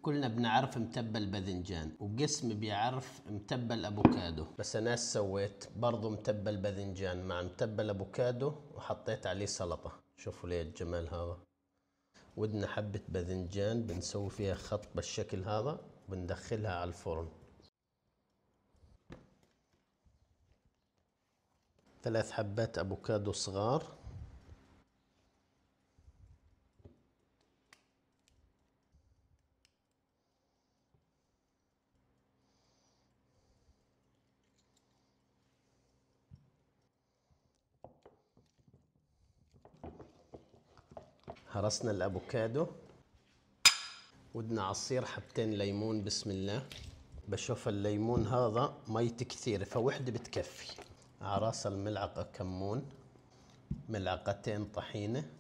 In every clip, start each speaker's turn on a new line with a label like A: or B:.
A: كلنا بنعرف متبل باذنجان وقسم بيعرف متبل افوكادو، بس انا سويت برضو متبل باذنجان مع متبل افوكادو وحطيت عليه سلطة. شوفوا ليه الجمال هذا. ودنا حبة باذنجان بنسوي فيها خط بالشكل هذا وبندخلها على الفرن. 3 حبات افوكادو صغار، هرسنا الافوكادو. ودنا عصير حبتين ليمون. بسم الله. بشوف الليمون هذا ميت كثير فوحدة بتكفي. على راس الملعقة كمون، ملعقتين طحينة،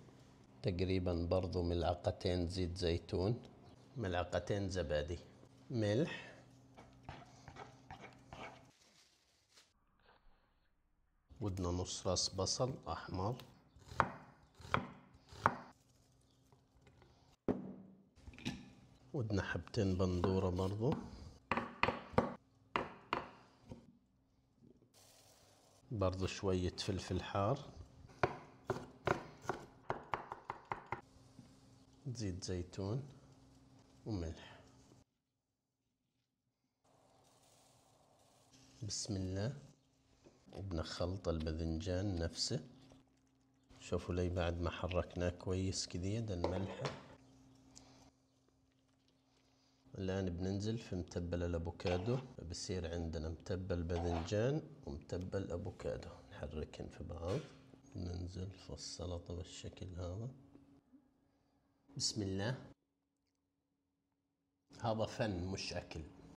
A: تقريبا برضو ملعقتين زيت زيتون، ملعقتين زبادي، ملح، ودنا نص راس بصل أحمر، ودنا حبتين بندورة برضو، برضو شوية فلفل حار، زيت زيتون وملح. بسم الله. وبنخلط الباذنجان نفسه. شوفوا لي بعد ما حركناه كويس كذا ده الملح. الآن بننزل في متبل الأفوكادو، بصير عندنا متبل باذنجان ومتبل أفوكادو، نحركن في بعض. ننزل في السلطة بالشكل هذا. بسم الله. هذا فن مش أكل.